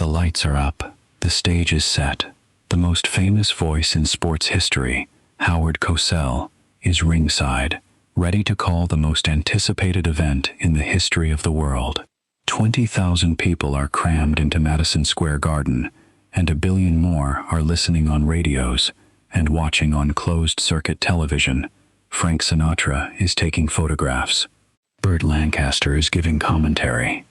The lights are up. The stage is set. The most famous voice in sports history, Howard Cosell, is ringside, ready to call the most anticipated event in the history of the world. 20,000 people are crammed into Madison Square Garden, and 1 billion more are listening on radios and watching on closed-circuit television. Frank Sinatra is taking photographs. Burt Lancaster is giving commentary.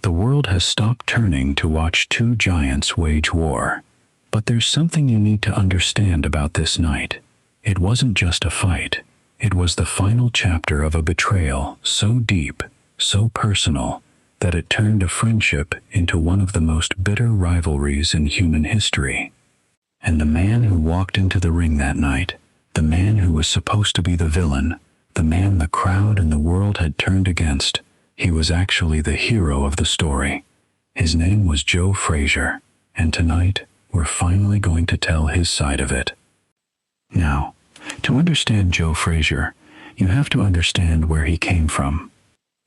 The world has stopped turning to watch two giants wage war. But there's something you need to understand about this night. It wasn't just a fight. It was the final chapter of a betrayal so deep, so personal, that it turned a friendship into one of the most bitter rivalries in human history. And the man who walked into the ring that night, the man who was supposed to be the villain, the man the crowd and the world had turned against, he was actually the hero of the story. His name was Joe Frazier, and tonight we're finally going to tell his side of it. Now, to understand Joe Frazier, you have to understand where he came from.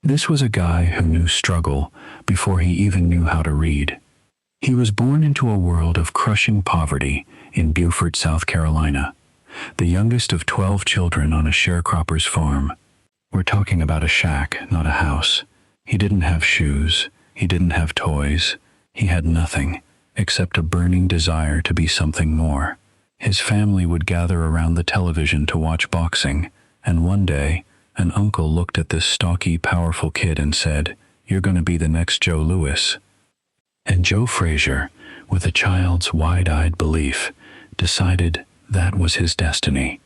This was a guy who knew struggle before he even knew how to read. He was born into a world of crushing poverty in Beaufort, South Carolina, the youngest of 12 children on a sharecropper's farm. We're talking about a shack, not a house. He didn't have shoes. He didn't have toys. He had nothing except a burning desire to be something more. His family would gather around the television to watch boxing, and one day, an uncle looked at this stocky, powerful kid and said, "You're going to be the next Joe Louis." And Joe Frazier, with a child's wide-eyed belief, decided that was his destiny.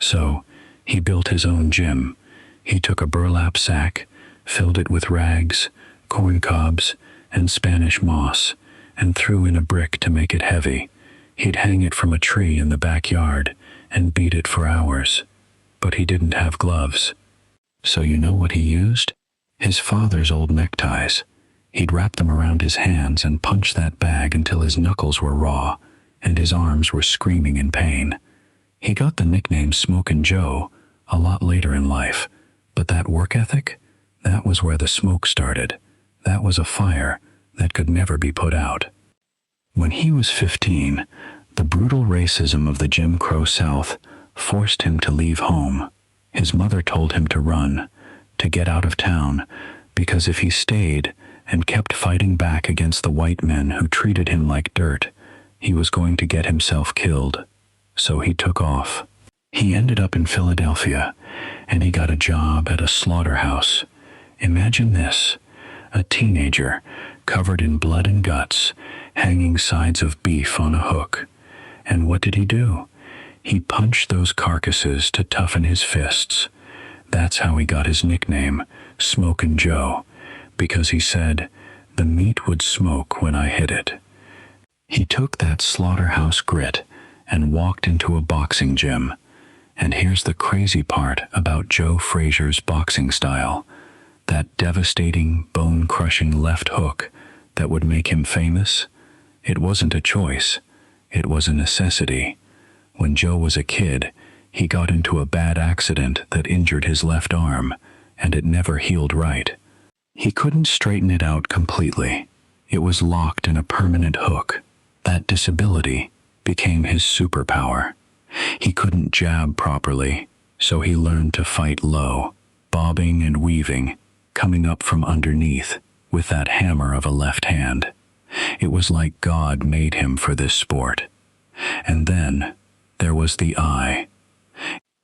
So, he built his own gym. He took a burlap sack, filled it with rags, corn cobs, and Spanish moss, and threw in a brick to make it heavy. He'd hang it from a tree in the backyard and beat it for hours. But he didn't have gloves. So you know what he used? His father's old neckties. He'd wrap them around his hands and punch that bag until his knuckles were raw and his arms were screaming in pain. He got the nickname Smokin' Joe a lot later in life, but that work ethic, that was where the smoke started. That was a fire that could never be put out. When he was 15, the brutal racism of the Jim Crow South forced him to leave home. His mother told him to run, to get out of town, because if he stayed and kept fighting back against the white men who treated him like dirt, he was going to get himself killed. So he took off. He ended up in Philadelphia, and he got a job at a slaughterhouse. Imagine this, a teenager covered in blood and guts, hanging sides of beef on a hook. And what did he do? He punched those carcasses to toughen his fists. That's how he got his nickname, Smokin' Joe, because he said, "The meat would smoke when I hit it." He took that slaughterhouse grit and walked into a boxing gym. And here's the crazy part about Joe Frazier's boxing style. That devastating, bone-crushing left hook that would make him famous, it wasn't a choice. It was a necessity. When Joe was a kid, he got into a bad accident that injured his left arm, and it never healed right. He couldn't straighten it out completely. It was locked in a permanent hook. That disability became his superpower. He couldn't jab properly, so he learned to fight low, bobbing and weaving, coming up from underneath with that hammer of a left hand. It was like God made him for this sport. And then there was the eye.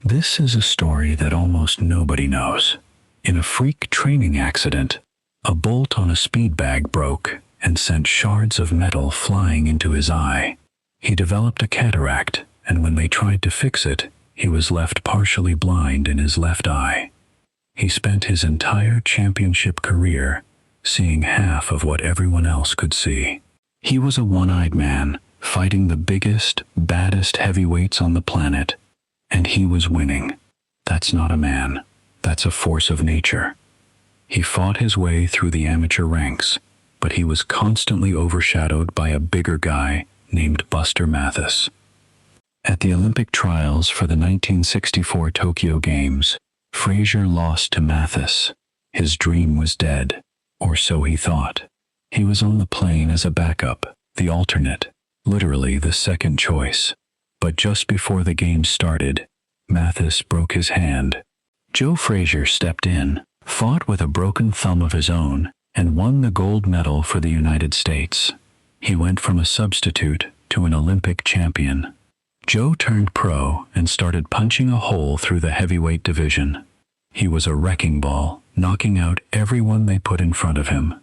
This is a story that almost nobody knows. In a freak training accident, a bolt on a speed bag broke and sent shards of metal flying into his eye. He developed a cataract, and when they tried to fix it, he was left partially blind in his left eye. He spent his entire championship career seeing half of what everyone else could see. He was a one-eyed man, fighting the biggest, baddest heavyweights on the planet, and he was winning. That's not a man. That's a force of nature. He fought his way through the amateur ranks, but he was constantly overshadowed by a bigger guy named Buster Mathis. At the Olympic trials for the 1964 Tokyo Games, Frazier lost to Mathis. His dream was dead, or so he thought. He was on the plane as a backup, the alternate, literally the second choice. But just before the game started, Mathis broke his hand. Joe Frazier stepped in, fought with a broken thumb of his own, and won the gold medal for the United States. He went from a substitute to an Olympic champion. Joe turned pro and started punching a hole through the heavyweight division. He was a wrecking ball, knocking out everyone they put in front of him.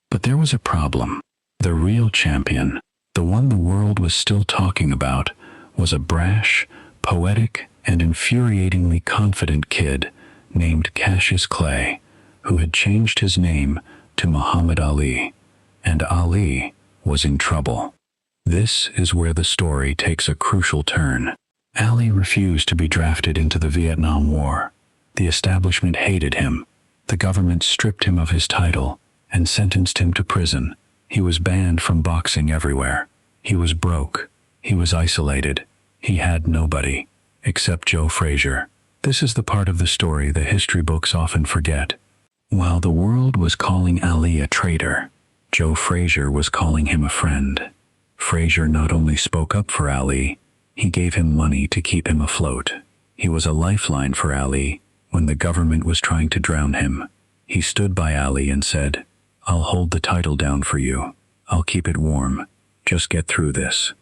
But there was a problem. The real champion, the one the world was still talking about, was a brash, poetic, and infuriatingly confident kid named Cassius Clay, who had changed his name to Muhammad Ali. And Ali was in trouble. This is where the story takes a crucial turn. Ali refused to be drafted into the Vietnam War. The establishment hated him. The government stripped him of his title and sentenced him to prison. He was banned from boxing everywhere. He was broke. He was isolated. He had nobody, except Joe Frazier. This is the part of the story the history books often forget. While the world was calling Ali a traitor, Joe Frazier was calling him a friend. Frazier not only spoke up for Ali, he gave him money to keep him afloat. He was a lifeline for Ali when the government was trying to drown him. He stood by Ali and said, "I'll hold the title down for you. I'll keep it warm. Just get through this."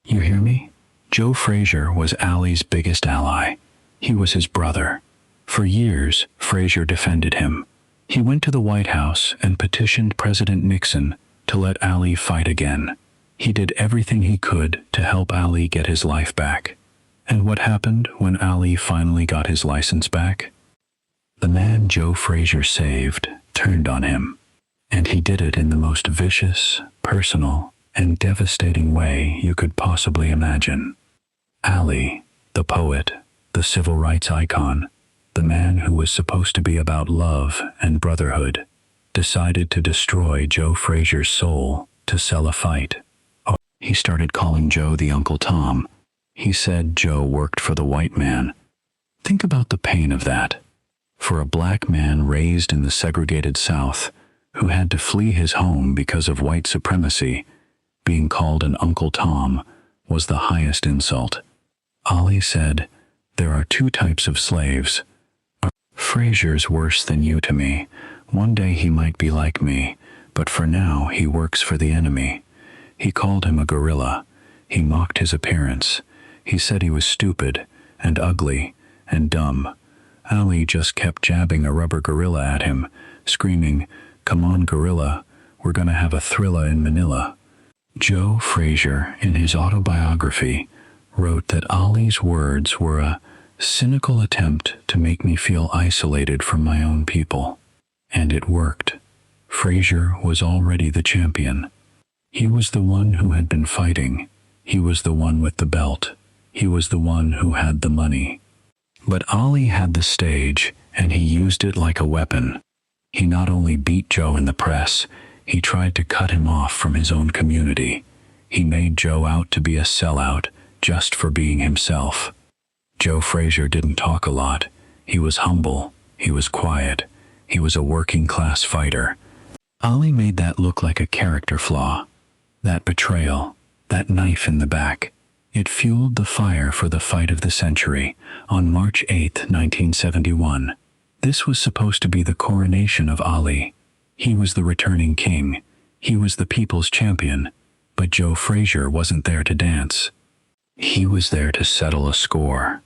You hear me? Joe Frazier was Ali's biggest ally. He was his brother. For years, Frazier defended him. He went to the White House and petitioned President Nixon to let Ali fight again. He did everything he could to help Ali get his life back. And what happened when Ali finally got his license back? The man Joe Frazier saved turned on him. And he did it in the most vicious, personal, and devastating way you could possibly imagine. Ali, the poet, the civil rights icon, the man who was supposed to be about love and brotherhood, decided to destroy Joe Frazier's soul to sell a fight. He started calling Joe the Uncle Tom. He said Joe worked for the white man. Think about the pain of that. For a black man raised in the segregated South, who had to flee his home because of white supremacy, being called an Uncle Tom was the highest insult. Ali said, "There are two types of slaves. Frazier's worse than you to me. One day he might be like me, but for now he works for the enemy." He called him a gorilla. He mocked his appearance. He said he was stupid and ugly and dumb. Ali just kept jabbing a rubber gorilla at him, screaming, "Come on, gorilla, we're gonna have a Thrilla in Manila." Joe Frazier, in his autobiography, wrote that Ali's words were a cynical attempt to make me feel isolated from my own people. And it worked. Frazier was already the champion. He was the one who had been fighting. He was the one with the belt. He was the one who had the money. But Ali had the stage, and he used it like a weapon. He not only beat Joe in the press, he tried to cut him off from his own community. He made Joe out to be a sellout just for being himself. Joe Frazier didn't talk a lot. He was humble. He was quiet. He was a working-class fighter. Ali made that look like a character flaw. That betrayal, that knife in the back, it fueled the fire for the fight of the century on March 8, 1971. This was supposed to be the coronation of Ali. He was the returning king. He was the people's champion. But Joe Frazier wasn't there to dance. He was there to settle a score.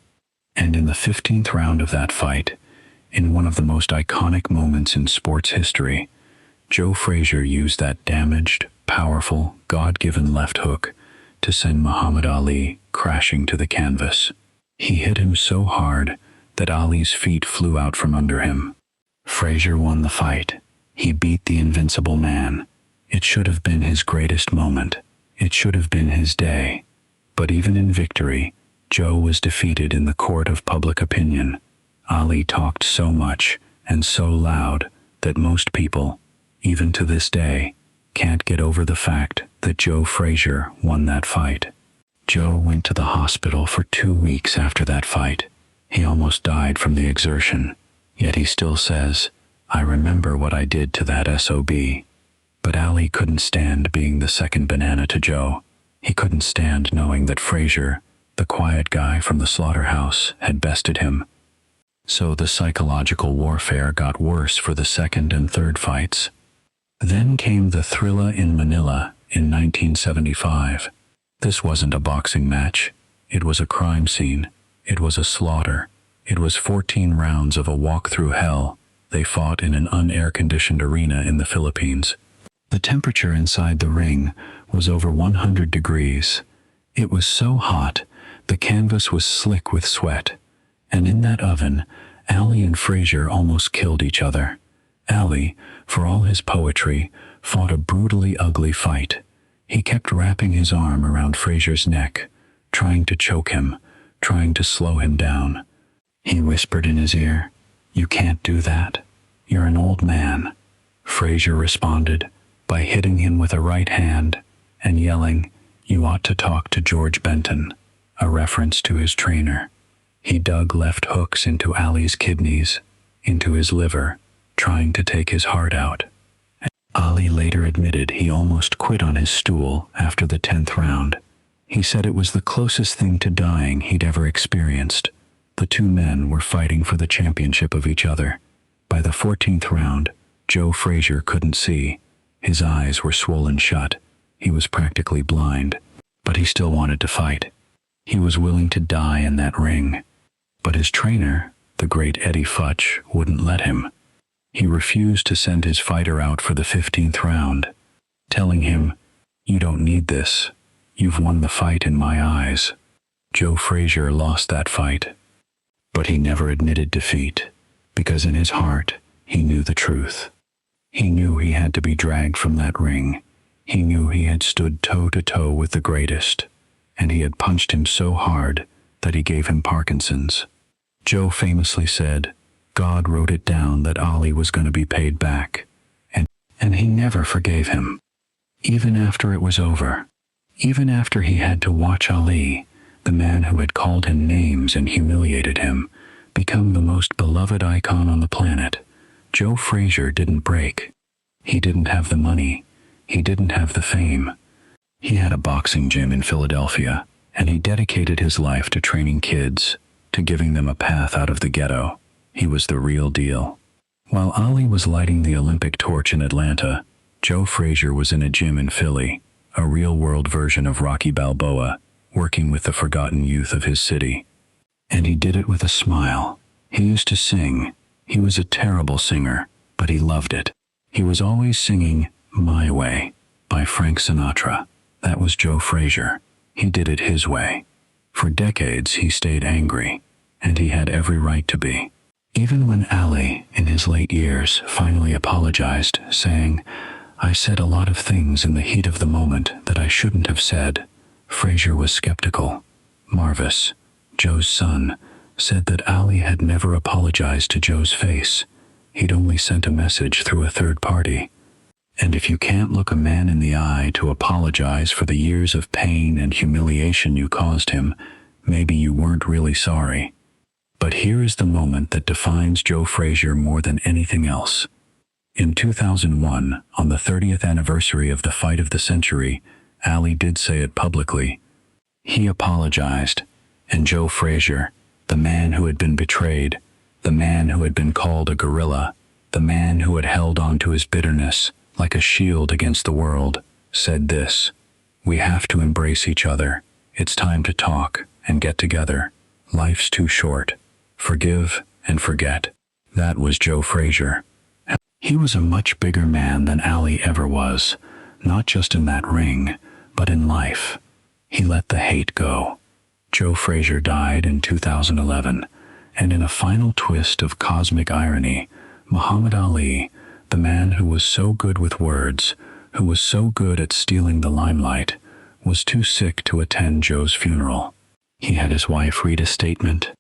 And in the 15th round of that fight, in one of the most iconic moments in sports history, Joe Frazier used that damaged, powerful, God-given left hook to send Muhammad Ali crashing to the canvas. He hit him so hard that Ali's feet flew out from under him. Frazier won the fight. He beat the invincible man. It should have been his greatest moment. It should have been his day. But even in victory, Joe was defeated in the court of public opinion. Ali talked so much and so loud that most people, even to this day, can't get over the fact that Joe Frazier won that fight. Joe went to the hospital for 2 weeks after that fight. He almost died from the exertion, yet he still says, "I remember what I did to that SOB." But Ali couldn't stand being the second banana to Joe. He couldn't stand knowing that Frazier, the quiet guy from the slaughterhouse, had bested him. So the psychological warfare got worse for the second and third fights. Then came the Thrilla in Manila in 1975. This wasn't a boxing match. It was a crime scene. It was a slaughter. It was 14 rounds of a walk through hell. They fought in an unair-conditioned arena in the Philippines. The temperature inside the ring was over 100 degrees. It was so hot, the canvas was slick with sweat. And in that oven, Ali and Frazier almost killed each other. Ali, for all his poetry, fought a brutally ugly fight. He kept wrapping his arm around Frazier's neck, trying to choke him, trying to slow him down. He whispered in his ear, "You can't do that. You're an old man." Frazier responded by hitting him with a right hand and yelling, "You ought to talk to George Benton," a reference to his trainer. He dug left hooks into Ali's kidneys, into his liver, trying to take his heart out. Ali later admitted he almost quit on his stool after the 10th round. He said it was the closest thing to dying he'd ever experienced. The two men were fighting for the championship of each other. By the 14th round, Joe Frazier couldn't see. His eyes were swollen shut. He was practically blind, but he still wanted to fight. He was willing to die in that ring. But his trainer, the great Eddie Futch, wouldn't let him. He refused to send his fighter out for the 15th round, telling him, "You don't need this. You've won the fight in my eyes." Joe Frazier lost that fight. But he never admitted defeat, because in his heart, he knew the truth. He knew he had to be dragged from that ring. He knew he had stood toe-to-toe with the greatest, and he had punched him so hard that he gave him Parkinson's. Joe famously said, God wrote it down that Ali was going to be paid back, and he never forgave him. Even after it was over, even after he had to watch Ali, the man who had called him names and humiliated him, become the most beloved icon on the planet, Joe Frazier didn't break. He didn't have the money. He didn't have the fame. He had a boxing gym in Philadelphia, and he dedicated his life to training kids, to giving them a path out of the ghetto. He was the real deal. While Ali was lighting the Olympic torch in Atlanta, Joe Frazier was in a gym in Philly, a real-world version of Rocky Balboa, working with the forgotten youth of his city. And he did it with a smile. He used to sing. He was a terrible singer, but he loved it. He was always singing My Way by Frank Sinatra. That was Joe Frazier. He did it his way. For decades he stayed angry, and he had every right to be. Even when Ali, in his late years, finally apologized, saying, I said a lot of things in the heat of the moment that I shouldn't have said, Frazier was skeptical. Marvis, Joe's son, said that Ali had never apologized to Joe's face. He'd only sent a message through a third party. And if you can't look a man in the eye to apologize for the years of pain and humiliation you caused him, maybe you weren't really sorry. But here is the moment that defines Joe Frazier more than anything else. In 2001, on the 30th anniversary of the fight of the century, Ali did say it publicly. He apologized, and Joe Frazier, the man who had been betrayed, the man who had been called a gorilla, the man who had held on to his bitterness like a shield against the world, said this, We have to embrace each other. It's time to talk and get together. Life's too short. Forgive and forget. That was Joe Frazier. He was a much bigger man than Ali ever was, not just in that ring, but in life. He let the hate go. Joe Frazier died in 2011, and in a final twist of cosmic irony, Muhammad Ali, the man who was so good with words, who was so good at stealing the limelight, was too sick to attend Joe's funeral. He had his wife read a statement.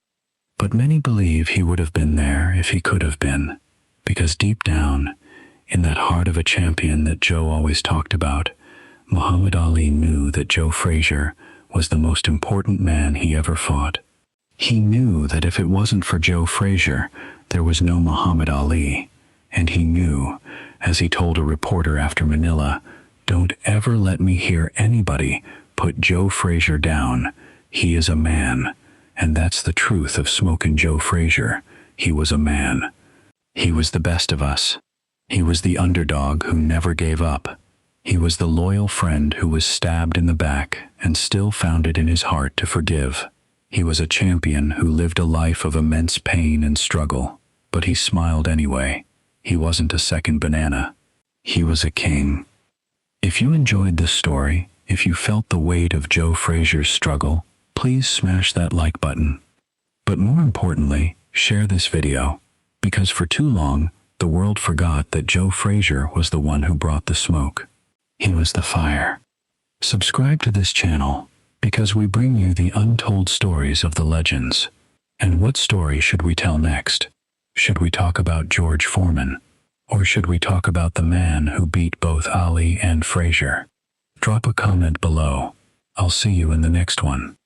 But many believe he would have been there if he could have been, because deep down, in that heart of a champion that Joe always talked about, Muhammad Ali knew that Joe Frazier was the most important man he ever fought. He knew that if it wasn't for Joe Frazier, there was no Muhammad Ali, and he knew as he told a reporter after Manila, "Don't ever let me hear anybody put Joe Frazier down. He is a man." And that's the truth of Smokin' Joe Frazier. He was a man. He was the best of us. He was the underdog who never gave up. He was the loyal friend who was stabbed in the back and still found it in his heart to forgive. He was a champion who lived a life of immense pain and struggle, but he smiled anyway. He wasn't a second banana. He was a king. If you enjoyed this story, if you felt the weight of Joe Frazier's struggle, please smash that like button. But more importantly, share this video, because for too long, the world forgot that Joe Frazier was the one who brought the smoke. He was the fire. Subscribe to this channel, because we bring you the untold stories of the legends. And what story should we tell next? Should we talk about George Foreman? Or should we talk about the man who beat both Ali and Frazier? Drop a comment below. I'll see you in the next one.